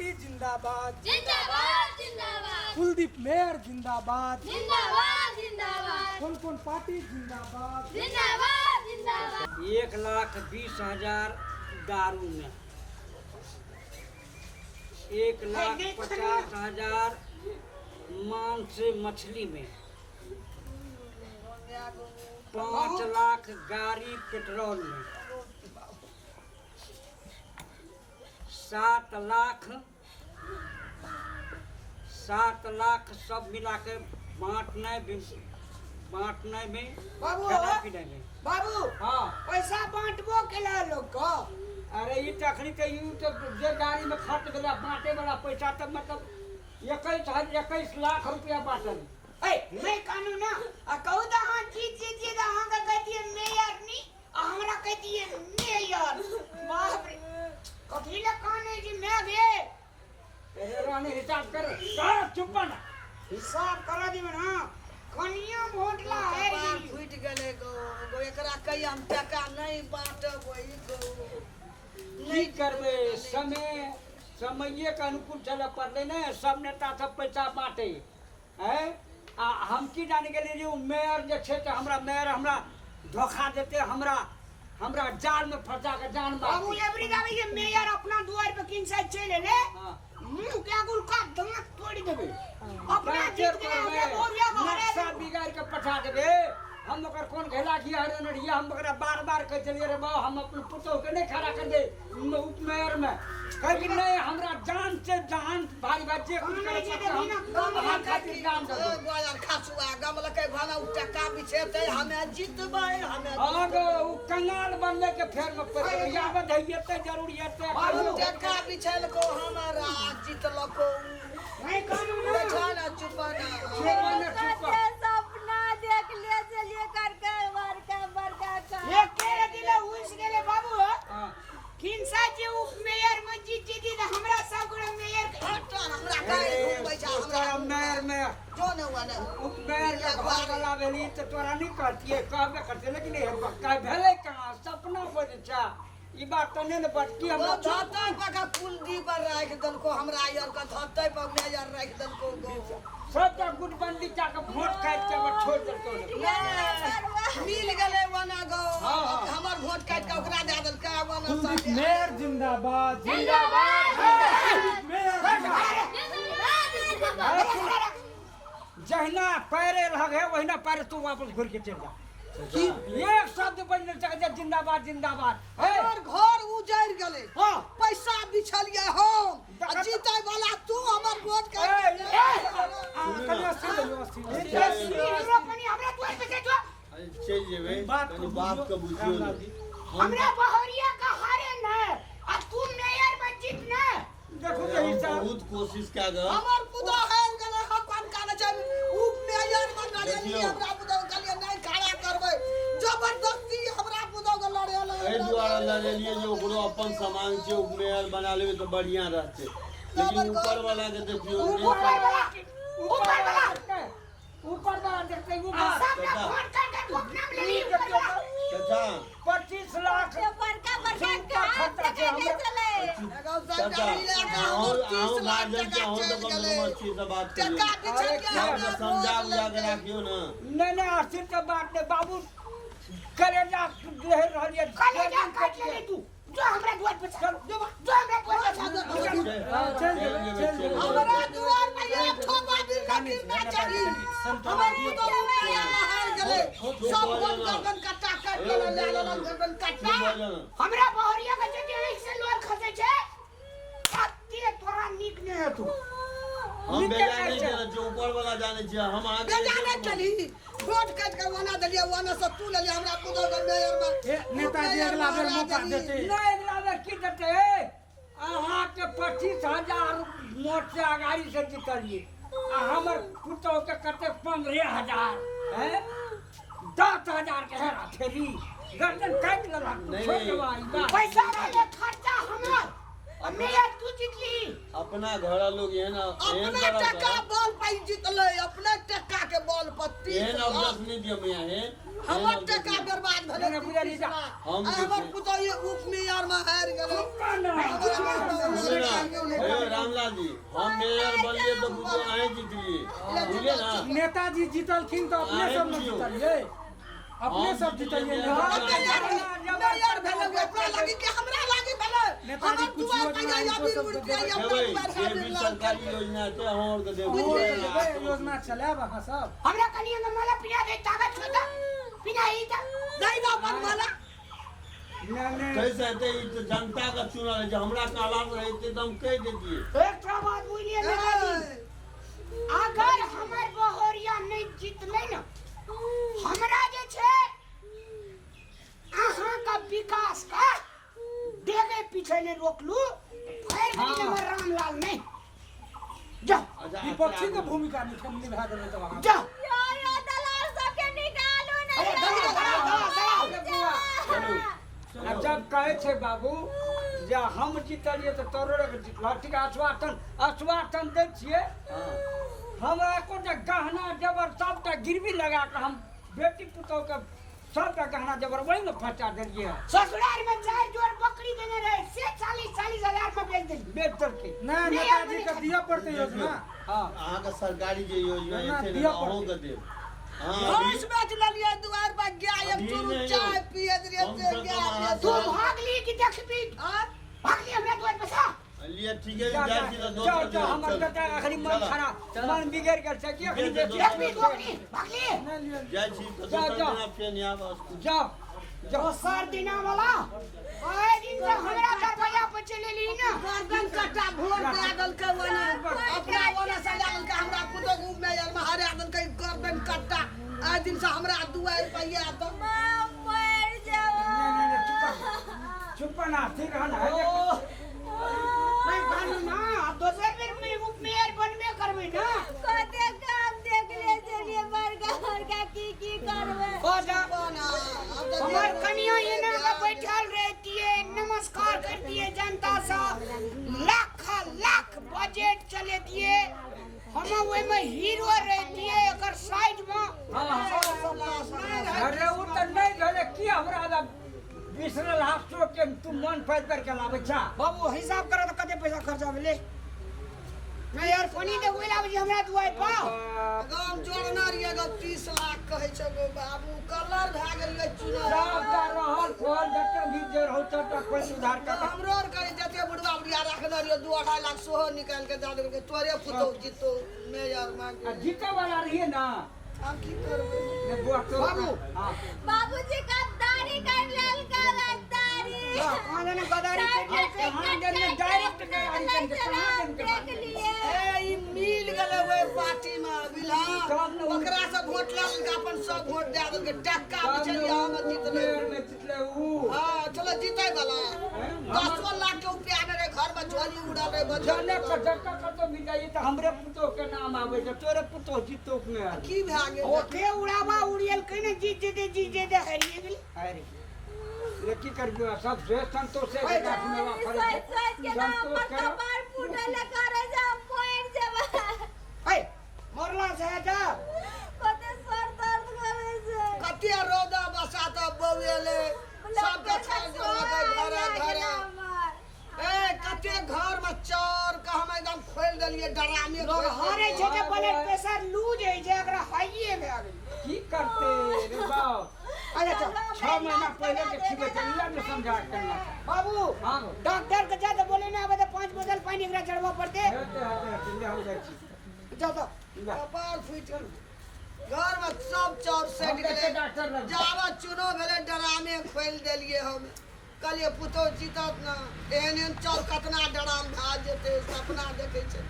Party जिंदाबाद जिंदाबाद जिंदाबाद कुलदीप मेयर जिंदाबाद जिंदाबाद जिंदाबाद कौन पार्टी जिंदाबाद जिंदाबाद जिंदाबाद 1,20,000 दारू में, 1,50,000 मांस मछली में, 5 लाख गाड़ी पेट्रोल में, 7 लाख सब मिला के बांटने में, बाबू खाना पीने में। बाबू हाँ, पैसा बांटबो केला लोग को। अरे ये तखनी के यू तो जे गाड़ी में खर्च भेला बांटे वाला पैसा तब मतलब 21 लाख रुपया बांटल। ए मैं कानू ना आ कहू दा हां जीत दा हां का कहती है मेयर नी आ हमरा कहती है मेयर। बाप रे कथी ले काने जी मैं गे अरे रानी हिसाब कर चुप ना, हिसाब करा दी ना कनिया भोटला है रे फुट गले गो एकरा कई हम टका नहीं बांटब वही गो नहीं करबे। समय के अनुकूल चले पड़ले ने, सब नेता सब पैसा बांटे है। आ हम की जाने गेली जे मेयर जे छे त हमरा मेयर हमरा धोखा देते, हमरा जाल में फंसा के जान मार। बाबू एवरी गावी के मेयर अपना द्वार पे किन साइड चले ले हां मुंह क्या गुल का दांत तोड़ देबे अपना जीत जीत के बोरिया नक्शा बिगाड़ के पठा देबे। हम ओकर कौन घेला की हरे नड़िया हम ओकरा बार कह चलिए रे बा हम अपन पुतो के नहीं खड़ा कर दे उपमेयर में कह कि नहीं हमरा जान से जान भाई बच्चे कुछ करे हम हमार खातिर जान दे गोया खासुआ गमल के भाना टका बिछेते हमें जीतबै हमें आगो उ कंगाल बनले के फेर में पड़ या बधाइए ते जरूरी है ते बाबू टका बिछल को हमारा जीतल को नहीं कानू ना जाना चुपाना सपना देख ले चलिए कर बड़का का ये केरे दिले उस गेले बाबू हां किन सा जे उप मेयर में जीत हमरा सब गुण मेयर हटा हमरा काहे पैसा हमरा मेयर में जो न हुआ न उपमेयर के घर वाला भेली तो तोरा नहीं कहतिए कहबे करते लेकिन ये पक्का भेले कहां सपना बजे छा ई बात तो नहीं न बटकी हम धरतै पका कुलदी पर राख दन को हमरा यार का धरतै पर मेयर राख दन को गो सब का गुटबंदी का वोट काट के वो छोड़ देतो मिल गले वना गो हाँ। हमर वोट काट के ओकरा दे दल का वना सब मेयर जिंदाबाद जहिना पैरे लगे वहिना पैरे तू वापस घुर के चल जा एक शब्द बजने चाहिए जिंदाबाद जिंदाबाद हमर घर उजड़ गले हां पैसा बिछलिए हम जीतै वाला तू हमर वोट काट यूरोपनी हमरा द्वार पे जो चल जेबे तनी बात के बुझियो ना हमरा बहरिया का हारे न आ तू मेयर में जीत न देखो हम हिसाब बहुत कोशिश क्या कर हमर पुतो हार गले हम कोन काने छै उ मेयर बना लेली हमरा पुतो कहलिए नहीं खड़ा करबै जबरदस्ती हमरा पुतो के लड़े एहि द्वारा लड़े लिए जो ओकरो अपन सामान छै उपमेयर बना लेबे तो बढ़िया रहते, लेकिन ऊपर वाला के देखियो ऊपर वाला देखते ऊपर सब ने फोन करके तू अपना में ले ली चाचा 25 लाख बड़का का ले चले चाचा आओ गार्डन के हो तो कम अच्छी से बात करिए, टका बिछल के हमरा समझा बुझा के रखियो ना। नहीं आसिर के बात ने बाबू करेजा रह रहलिए कलेजा काट ले तू जो हमरा द्वार पे चल जो हमरा द्वार पे चल हमरा दुआर पे एक ठो बाबिर का गिरना चाहिए हमर पुतो मेयर हार गले सब वोट गर्दन कटा काट ले गर्दन कटा हमरा बहरिया के जे से लोर खसे छे अत्ते तोरा निक ने है तू हम बेजा नहीं जाने जो ऊपर वाला जाने छियै हम आगे बेजाने चली वोट काट के वना दलिया वना से तू ले हमरा पुतो के मेयर में नेताजी अगला बेर मौका देते नहीं अगला बेर की देते अहाँ के 25,000 वोट से आगाड़ी से जीतलिए आ हमर पुतो के कते 15,000 हैं 10,000 के हेरा फेरी गर्दन काट लेला छोट वाली बात पैसा रे खर्चा हमर और मेयर तू जीतली अपना घर लोग ये ना अपना टका बॉल पे जीतले अपने टका के बॉल पर 30 एहन अवसर नहीं दियो मैं है हमर टका बर्बाद भेलै नहीं, बुझा नहीं जा। हम आ हमर पुतौ ये उप मेयर में हार गेलै ए, रामलाल जी हम मेयर बनलिए तो बुझो आए जीतलिए बुझलिए ना नेताजी जीतलखिन तो अपने आए सब न बुझियो। जीतलिए अपने हम सब जीतलिए, जीतलिए नेता- मेयर भेलै ओकरा लागी कि हमरा लागी भेलै नेताजी हमर कुछ दुआर योजना पे या इनको बीर सब उड़ देबै। के या देबै बार जे भी सरकारी योजना छै हम और के देबै योजना चलाब अहाँ सब हमरा कनिया में मला पिना दे ताकत छोटा पिना ही था नहीं दा मन वाला कैसे हेतै ई तो जनता का चुनाव है जो हमरा काला रहते तो हम कह देतिए एक बात बोलिए नेताजी अगर हमर बहरिया नहीं जीतले न हमरा जे छै अहाँ का विकास का देगे पीछे ने रोकलू फिर भी हमर रामलाल नहीं जाओ विपक्षी के भूमिका निभा देबै तो अहाँ जाओ यो दलाल सबके निकालू ना अरे दलाल अब जब कहे छे बाबू जे हम जीतलिए तो तोरो लड़की आश्वासन दै छियै हमरा को जे गहना जेवर सबटा गिरवी लगा के हम बेटी पुतौह के सबटा गहना जेवर वही में फंसा देलिए ससुराल में चार जोर बकरी देने रहे से 40 हजार में बेच देली बेच देलकै नहीं नेताजी के दिया पड़ते योजना हाँ अहाँ के सरकारी जे योजना ना, छै दिया ना अहूँ के देब हाँ घोष बेच लेलिए दुआर पर गाय एक अभी चुरू नहीं। चाय पिए दिए कम ते से कम गाय अहाँ तू सब- भाग ली कि देखबी भाग ली हमरा द्वार पर सा लिए ठीक है जा जाय छी तो जा दोसर जा हमर बेटा अखनी मन खराब मन बिगड़ गेल छै कि अखनी जा, जा, देखबी गोकरी भाग ली जाय छी तो जा, दोसर जा। दिना फेर यहाँ बस जाओ जाओ दोसर दिना वाला आए दिन से हमरा दरवाजा पर चले ली ना गर्दन कट्टा भोर दे देलकै वने अपना वने से देलकै हमरा पुतो घूम में यार में हरा देलकै गर्दन कट्टा आ दिन से हमरा दुआर पर या तो मर जाओ चुप ना ठीक रहना है नहीं भानु ना अब दोसर बेर में उपमेयर बनबे करबे ना कते काम देख ले चलिए बरगा की करबे हो जा बना अब तो हमार कनिया ये ना का बैठल रहती है नमस्कार करती है जनता से लाख बजट चले दिए हम ओए में हीरो रहती है एकर साइड में अरे उ त नहीं भेले की हमरा दा बिसरल हाथो के तू मन फाइल करके लाबै छा बाबू हिसाब करो तो कते पैसा खर्चा भेले मैं यार फोनी दे ओइला बजे हमरा दुआई पा गाम जोड़ना रहिए गो 30 लाख कहै छै गो बाबू कलर भए गेल ये चुनाव सब का रहल फोन जते भी जे रहौ त कोई सुधार कर हमरो और कहे जते बुढ़वा बुढ़िया रखने रहियो 2-2.5 लाख सोहो निकाल के दे देलकै तोरे पुतो जीतो मेयर मांगे जीते वाला रहिए ना हम की करबै ये बुआ तो बाबू। हां बाबूजी गद्दारी कर लेल का गद्दारी कहां जाने गदारी कर कहां जने डायरेक्ट गाड़ी करके कहां देख लिए ए ई मिल गेलै ओइ पार्टी में बिला तब न उ- ओकरा से वोट ले लेलकै अपन सब वोट दे देलकै टक्का बिचलिया हम जीतले में जितले उ हां चलो जीते वाला 10 लाख के रुपया ने रे घर में झोली उड़ा रे जाने बचल का जक्का का तो भी जाइए तो हमरे पुतो के नाम आवे छै तोरे पुतो जीतो में की भए गेल ओके उड़ावा उड़ियल कने जीत जे हरिए गेल अरे ये की करबो सब से संतोष से गाछ में वा फरे सोच सोच के ना संतोष पर करो कपार फूटल करे जा मोर जबा ए मरला से जा कते सर दर्द करे छै कते रोदा बसा त बौएले सब के छोड़ देलकै घरे ए कते घर में चोर के हम एकदम खोल देलिए डरामे लोग हारे छै जे ब्लड प्रेशर लूज है जे एकरा हाइए भए गेल की करते रे बाप अरे तो 6 महीना पहले के खिबे चलिया में समझा करना बाबू हां डॉक्टर के जा तो बोले ना अब 5 बोतल पानी एकरा चढ़वा पड़ते होते ले हो जाई छी जा तो कपाल फुट गेल घर में सब चोर से हम निकले कैसे डॉक्टर लग जावा चुनो भेले डरामे खोल देलिए हम कहलिए पुतो जीतत ना एहन एहन चोर कतना डराम भा जेते सपना देखे छै